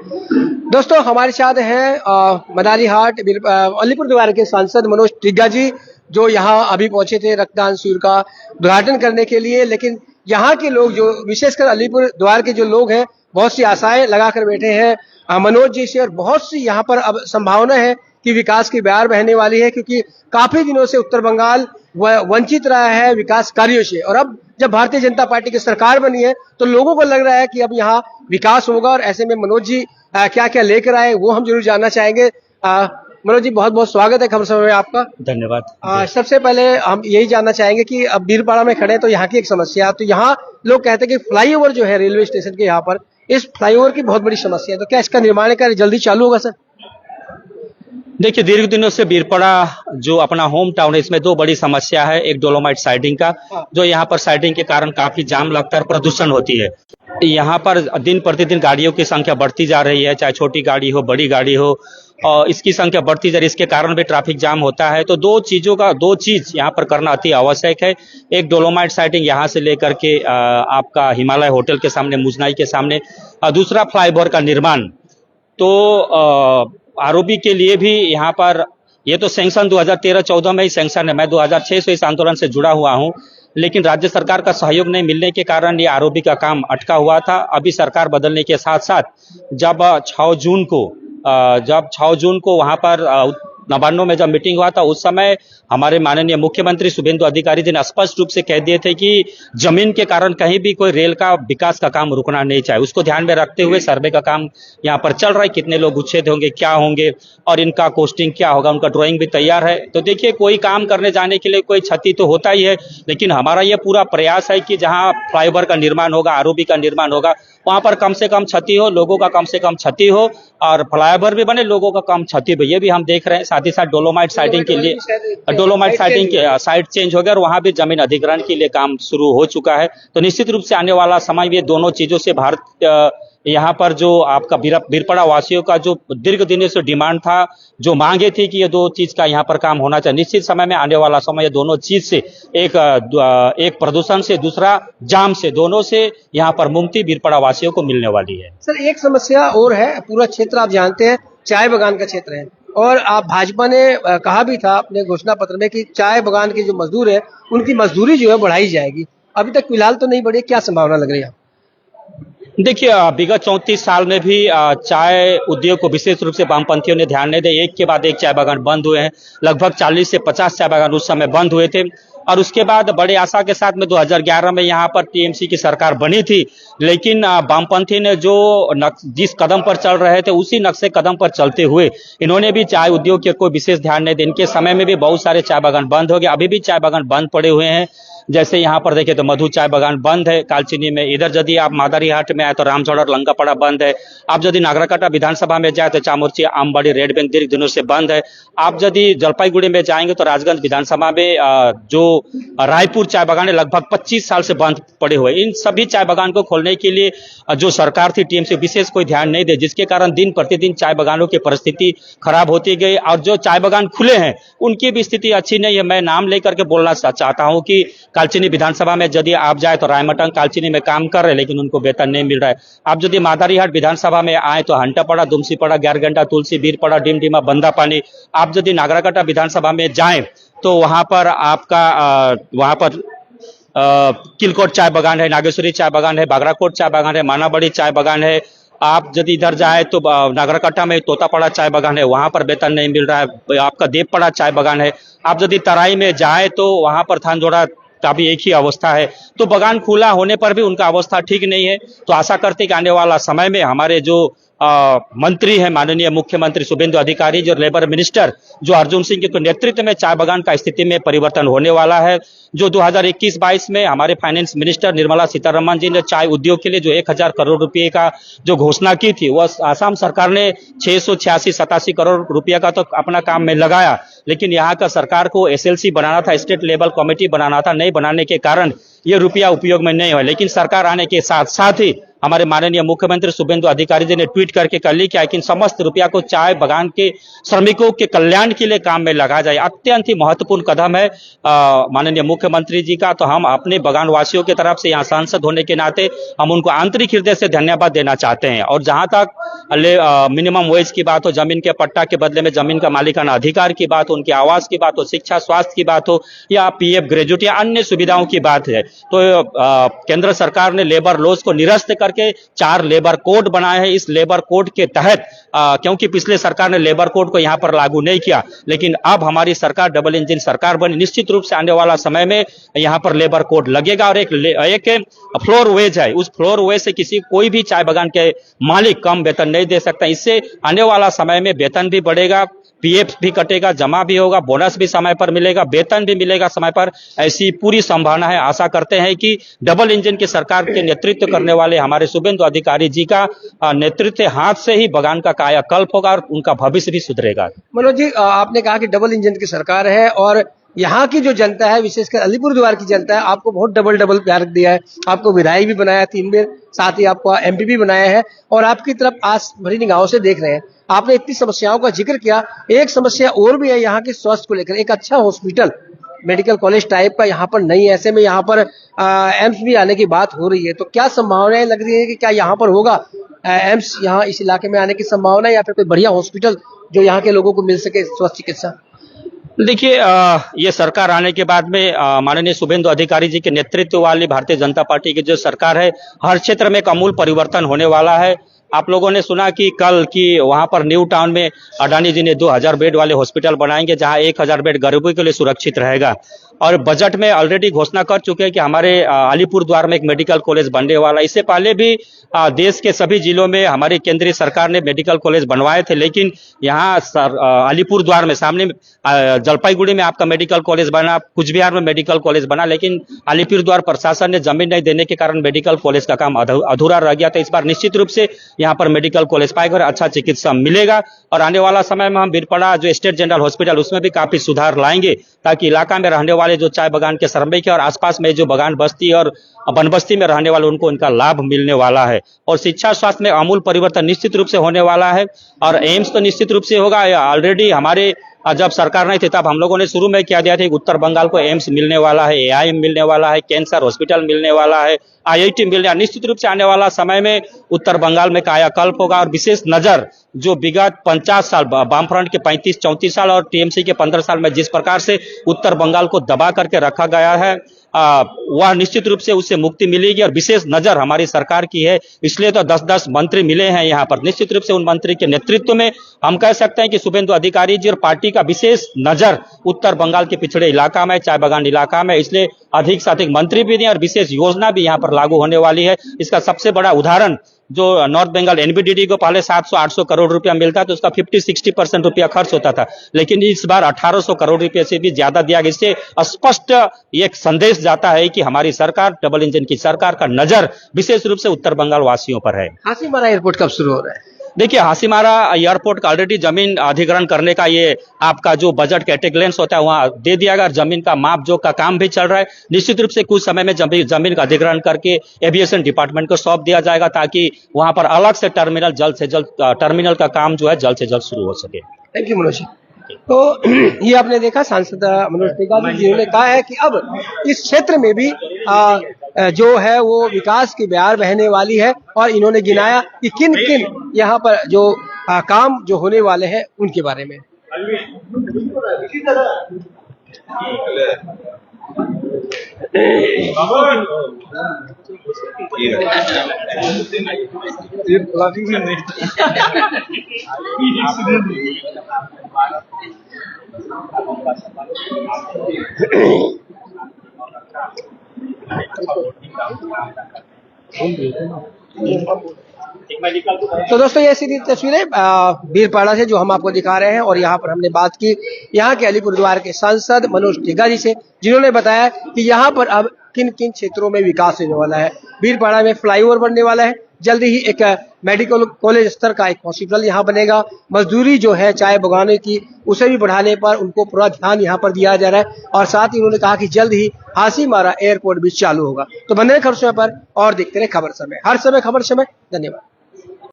दोस्तों हमारे साथ हैं मदारी हाट अलीपुर द्वार के सांसद मनोज टिग्गा जी, जो यहाँ अभी पहुंचे थे रक्तदान शिविर का उद्घाटन करने के लिए। लेकिन यहाँ के लोग, जो विशेषकर अलीपुर द्वार के जो लोग हैं, बहुत सी आशाएं लगाकर बैठे हैं मनोज जी से, और बहुत सी यहाँ पर अब संभावना है कि विकास की बयार बहने वाली है, क्योंकि काफी दिनों से उत्तर बंगाल वंचित रहा है विकास कार्यों से। और अब जब भारतीय जनता पार्टी की सरकार बनी है तो लोगों को लग रहा है कि अब यहाँ विकास होगा। और ऐसे में मनोज जी क्या क्या लेकर आए वो हम जरूर जानना चाहेंगे। मनोज जी, बहुत बहुत स्वागत है खबर समय में आपका। धन्यवाद। सबसे पहले हम यही जानना चाहेंगे कि अब बीरपाड़ा में खड़े हैं तो यहाँ की एक समस्या, तो यहाँ लोग कहते हैं कि फ्लाईओवर जो है रेलवे स्टेशन के यहाँ पर, इस फ्लाईओवर की बहुत बड़ी समस्या है, तो क्या इसका निर्माण का जल्दी चालू होगा सर? देखिए, दीर्घ दिनों से बीरपाड़ा जो अपना होम टाउन है, इसमें दो बड़ी समस्या है। एक डोलोमाइट साइडिंग का, जो यहाँ पर साइडिंग के कारण काफी जाम लगता है, प्रदूषण होती है। यहाँ पर दिन प्रतिदिन गाड़ियों की संख्या बढ़ती जा रही है, चाहे छोटी गाड़ी हो बड़ी गाड़ी हो, और इसकी संख्या बढ़ती जा रही है। इसके कारण भी ट्रैफिक जाम होता है। तो दो चीज यहाँ पर करना अति आवश्यक है। एक डोलोमाइट साइडिंग यहाँ से लेकर के आपका हिमालय होटल के सामने, मुजनाई के सामने, और दूसरा फ्लाईओवर का निर्माण। तो आरओबी के लिए भी यहाँ पर, ये तो सैंक्शन 2013-14 में ही सैंक्शन है। मैं 2006 से इस आंदोलन से जुड़ा हुआ हूँ, लेकिन राज्य सरकार का सहयोग नहीं मिलने के कारण ये आरओबी का काम अटका हुआ था। अभी सरकार बदलने के साथ साथ जब 6 जून को वहां पर नवान्नों में जब मीटिंग हुआ था, उस समय हमारे माननीय मुख्यमंत्री शुभेंदु अधिकारी जी ने स्पष्ट रूप से कह दिए थे कि जमीन के कारण कहीं भी कोई रेल का विकास का काम रुकना नहीं चाहिए। उसको ध्यान में रखते हुए सर्वे का काम यहाँ पर चल रहा है। कितने लोग उच्छेद होंगे, क्या होंगे, और इनका कॉस्टिंग क्या होगा, उनका ड्राइंग भी तैयार है। तो देखिए, कोई काम करने जाने के लिए कोई क्षति तो होता ही है, लेकिन हमारा यह पूरा प्रयास है कि जहाँ फ्लाईओवर का निर्माण होगा, आरओबी का निर्माण होगा, वहां पर कम से कम क्षति हो, लोगों का कम से कम क्षति हो, और फ्लाईओवर भी बने, लोगों का कम क्षति हो, ये भी हम देख रहे हैं। साथ ही साथ डोलोमाइट साइडिंग के लिए, डोलोमाइट साइडिंग के साइड चेंज हो गया और वहां भी जमीन अधिग्रहण के लिए काम शुरू हो चुका है। तो निश्चित रूप से आने वाला समय में दोनों चीजों से भारत यहाँ पर जो आपका बीरपाड़ा वासियों का जो दीर्घ दिनों से डिमांड था, जो मांगे थी कि ये दो चीज का यहाँ पर काम होना चाहिए, निश्चित समय में आने वाला समय ये दोनों चीज से, एक प्रदूषण से, दूसरा जाम से, दोनों से यहाँ पर मुक्ति बीरपाड़ा वासियों को मिलने वाली है। सर, एक समस्या और है, पूरा क्षेत्र आप जानते हैं चाय बगान का क्षेत्र है, और आप भाजपा ने कहा भी था अपने घोषणा पत्र में कि चाय बगान के जो मजदूर है उनकी मजदूरी जो है बढ़ाई जाएगी। अभी तक फिलहाल तो नहीं बढ़ी, क्या संभावना लग रही है? देखिए, विगत 34 साल में भी चाय उद्योग को विशेष रूप से वामपंथियों ने ध्यान नहीं दिया। एक के बाद एक चाय बागान बंद हुए हैं। लगभग 40 से 50 चाय बागान उस समय बंद हुए थे, और उसके बाद बड़े आशा के साथ में 2011 में यहाँ पर टीएमसी की सरकार बनी थी। लेकिन वामपंथी ने जिस कदम पर चल रहे थे, उसी नक्शे कदम पर चलते हुए इन्होंने भी चाय उद्योग के कोई विशेष ध्यान नहीं दिया। इनके समय में भी बहुत सारे चाय बागान बंद हो गए, अभी भी चाय बागान बंद पड़े हुए हैं। जैसे यहाँ पर देखें तो मधु चाय बागान बंद है कालचिनी में। इधर यदि आप मादारी हाट में आए तो रामचौड़ा लंकापड़ा बंद है। आप यदि नागराकाटा विधानसभा में जाए तो चामुर्ची आमबाड़ी रेड बैंक दीर्घ दिनों से बंद है। आप यदि जलपाईगुड़ी में जाएंगे तो राजगंज विधानसभा में जो रायपुर चाय बागान है, लगभग 25 साल से बंद पड़े हुए। इन सभी चाय बागान को खोलने के लिए जो सरकार थी, टीएमसी विशेष कोई ध्यान नहीं दे, जिसके कारण दिन प्रतिदिन चाय बागानों की परिस्थिति खराब होती गई। और जो चाय बागान खुले हैं उनकी भी स्थिति अच्छी नहीं है। मैं नाम लेकर के बोलना चाहता हूँ कि कालचिनी विधानसभा में यदि आप जाए तो रायमटंग कालचिनी में काम कर रहे, लेकिन उनको वेतन नहीं मिल रहा है। आप यदि मादारीहाट विधानसभा में आए तो हंटापड़ा, दुमसीपड़ा, ग्यारगंडा, तुलसी, बीरपाड़ा, डिमडीमा, बंदापानी। आप यदि नागराकाटा विधानसभा में जाएं तो वहां पर आपका किलकोट चाय बागान है, नागेश्वरी चाय बागान है, बागराकोट चाय बागान है, मानाबड़ी चाय बागान है। आप यदि इधर जाए तो नागराकाटा में तोतापाड़ा चाय बागान है, वहां पर वेतन नहीं मिल रहा है। आपका देवपाड़ा चाय बागान है। आप यदि तराई में जाए तो वहां पर थानजोड़ा का भी एक ही अवस्था है। तो बागान खुला होने पर भी उनका अवस्था ठीक नहीं है। तो आशा करते कि आने वाला समय में हमारे जो मंत्री है, माननीय मुख्यमंत्री शुभेंदु अधिकारी, जो लेबर मिनिस्टर जो अर्जुन सिंह के नेतृत्व में चाय बागान का स्थिति में परिवर्तन होने वाला है। जो 2021-22 में हमारे फाइनेंस मिनिस्टर निर्मला सीतारमण जी ने चाय उद्योग के लिए जो 1000 करोड़ रुपए का जो घोषणा की थी, वह आसाम सरकार ने 686-87 करोड़ रुपया का तो अपना काम में लगाया। लेकिन यहाँ का सरकार को एसएलसी बनाना था, स्टेट लेवल कमेटी बनाना था, नहीं बनाने के कारण ये रुपया उपयोग में नहीं हुआ। लेकिन सरकार आने के साथ साथ ही हमारे माननीय मुख्यमंत्री शुभेंदु अधिकारी जी ने ट्वीट करके कर ली कि समस्त रुपया को चाय बागान के श्रमिकों के कल्याण के लिए काम में लगा जाए। अत्यंत ही महत्वपूर्ण कदम है माननीय मुख्यमंत्री जी का। तो हम अपने बागान वासियों की तरफ से यहाँ सांसद होने के नाते हम उनको आंतरिक हृदय से धन्यवाद देना चाहते हैं। और जहां तक मिनिमम वेज की बात हो, जमीन के पट्टा के बदले में जमीन का मालिकाना अधिकार की बात हो, उनकी आवास की बात हो, शिक्षा स्वास्थ्य की बात हो, या पीएफ ग्रेजुएट या अन्य सुविधाओं की बात है, तो केंद्र सरकार ने लेबर लॉज को निरस्त करके 4 लेबर कोड बनाए हैं। इस लेबर कोड के तहत क्योंकि पिछले सरकार ने लेबर कोड को यहाँ पर लागू नहीं किया, लेकिन अब हमारी सरकार डबल इंजन सरकार बनी, निश्चित रूप से आने वाला समय में यहाँ पर लेबर कोड लगेगा और एक फ्लोर वेज है, उस फ्लोर वेज से कोई भी चाय बागान के मालिक कम वेतन नहीं दे सकता। इससे आने वाला समय में वेतन भी बढ़ेगा, पीएफ भी कटेगा, जमा भी होगा, बोनस भी समय पर मिलेगा, वेतन भी मिलेगा समय पर, ऐसी पूरी संभावना है। आशा करते हैं कि डबल इंजन की सरकार के नेतृत्व करने वाले हमारे शुभेंदु अधिकारी जी का नेतृत्व हाथ से ही बागान का कायाकल्प होगा और उनका भविष्य भी सुधरेगा। मनोज जी, आपने कहा कि डबल इंजन की सरकार है और यहाँ की जो जनता है, विशेषकर अलीपुरद्वार की जनता है, आपको बहुत डबल प्यार दिया है। आपको विधायक भी बनाया 3 बार, साथ ही आपको एमपी भी बनाया है और आपकी तरफ आस भरी निगाहों से देख रहे हैं। आपने इतनी समस्याओं का जिक्र किया, एक समस्या और भी है यहाँ के स्वास्थ्य को लेकर। एक अच्छा हॉस्पिटल, मेडिकल कॉलेज टाइप का यहाँ पर नहीं है, ऐसे में यहाँ पर एम्स भी आने की बात हो रही है, तो क्या संभावनाएं लग रही है कि क्या यहाँ पर होगा एम्स यहाँ इस इलाके में आने की संभावना, या फिर कोई बढ़िया हॉस्पिटल जो यहाँ के लोगों को मिल सके स्वास्थ्य चिकित्सा? देखिए, ये सरकार आने के बाद में माननीय शुभेंदु अधिकारी जी के नेतृत्व वाली भारतीय जनता पार्टी की जो सरकार है, हर क्षेत्र में एक आमूल परिवर्तन होने वाला है। आप लोगों ने सुना कि कल की वहां पर न्यू टाउन में अडानी जी ने 2000 बेड वाले हॉस्पिटल बनाएंगे, जहां 1000 बेड गरीबों के लिए सुरक्षित रहेगा। और बजट में ऑलरेडी घोषणा कर चुके हैं कि हमारे अलीपुरद्वार में एक मेडिकल कॉलेज बनने वाला। इससे पहले भी देश के सभी जिलों में हमारी केंद्रीय सरकार ने मेडिकल कॉलेज बनवाए थे, लेकिन यहाँ अलीपुरद्वार में सामने जलपाईगुड़ी में आपका मेडिकल कॉलेज बना, कुचबिहार में मेडिकल कॉलेज बना, लेकिन अलीपुरद्वार प्रशासन ने जमीन नहीं देने के कारण मेडिकल कॉलेज का काम अधूरा रह गया। तो इस बार निश्चित रूप से यहाँ पर मेडिकल कॉलेज पाएगा और अच्छा चिकित्सा मिलेगा। और आने वाला समय में हम बीरपड़ा जो स्टेट जनरल हॉस्पिटल, उसमें भी काफी सुधार लाएंगे, ताकि इलाका में रहने वाले जो चाय बागान के श्रमिक है और आसपास में जो बागान बस्ती और बनबस्ती में रहने वाले, उनको इनका लाभ मिलने वाला है। और शिक्षा स्वास्थ्य में आमूल परिवर्तन निश्चित रूप से होने वाला है और एम्स तो निश्चित रूप से होगा। ऑलरेडी हमारे जब सरकार नहीं थी तब हम लोगों ने शुरू में क्या दिया था, उत्तर बंगाल को एम्स मिलने वाला है, एआईएम मिलने वाला है, कैंसर हॉस्पिटल मिलने वाला है, आईआईटी मिलने वाला। निश्चित रूप से आने वाला समय में उत्तर बंगाल में कायाकल्प होगा। और विशेष नजर जो विगत 50 साल वामफ्रंट के 35-34 साल और टीएमसी के 15 साल में जिस प्रकार से उत्तर बंगाल को दबा करके रखा गया है, वह निश्चित रूप से उससे मुक्ति मिलेगी। और विशेष नजर हमारी सरकार की है, इसलिए तो 10-10 मंत्री मिले हैं यहाँ पर। निश्चित रूप से उन मंत्री के नेतृत्व में हम कह सकते हैं कि शुभेंदु अधिकारी जी और पार्टी का विशेष नजर उत्तर बंगाल के पिछड़े इलाका में, चाय बागान इलाका में, इसलिए अधिक से अधिक मंत्री भी दिए और विशेष योजना भी यहाँ पर लागू होने वाली है। इसका सबसे बड़ा उदाहरण, जो नॉर्थ बंगाल एनबीडीडी को पहले 700-800 करोड़ रुपया मिलता तो उसका 50-60% रुपया खर्च होता था, लेकिन इस बार 1800 करोड़ रुपये से भी ज्यादा दिया गया। इससे स्पष्ट एक संदेश जाता है कि हमारी सरकार, डबल इंजन की सरकार का नजर विशेष रूप से उत्तर बंगाल वासियों पर है। हासीमारा एयरपोर्ट कब शुरू हो रहा है? देखिए, हासीमारा एयरपोर्ट का ऑलरेडी जमीन अधिग्रहण करने का ये आपका जो बजट कैटेगलेंस होता है वहां दे दिया गया। जमीन का माप जो का काम भी चल रहा है। निश्चित रूप से कुछ समय में जमीन का अधिग्रहण करके एविएशन डिपार्टमेंट को सौंप दिया जाएगा, ताकि वहां पर अलग से टर्मिनल जल्द से जल्द टर्मिनल का काम जो है जल्द से जल्द शुरू हो सके। Thank you Manoj. तो ये आपने देखा, सांसद मनोज तिवारी जी ने कहा है कि अब इस क्षेत्र में भी जो है वो विकास की बयार बहने वाली है, और इन्होंने गिनाया कि किन किन यहाँ पर जो काम जो होने वाले हैं उनके बारे में। तो दोस्तों, ये सीधी तस्वीरें बीरपाड़ा से जो हम आपको दिखा रहे हैं, और यहाँ पर हमने बात की यहाँ के अलीपुरद्वार के सांसद मनोज तिवारी से, जिन्होंने बताया कि यहाँ पर अब किन किन क्षेत्रों में विकास होने वाला है। बीरपाड़ा में फ्लाईओवर बनने वाला है, जल्दी ही एक मेडिकल कॉलेज स्तर का एक हॉस्पिटल यहाँ बनेगा। मजदूरी जो है चाय बगाने की, उसे भी बढ़ाने पर उनको पूरा ध्यान यहाँ पर दिया जा रहा है, और साथ ही उन्होंने कहा कि जल्द ही हासीमारा एयरपोर्ट भी चालू होगा। तो बने खबर समय पर और देखते रहे खबर समय, हर समय खबर समय। धन्यवाद।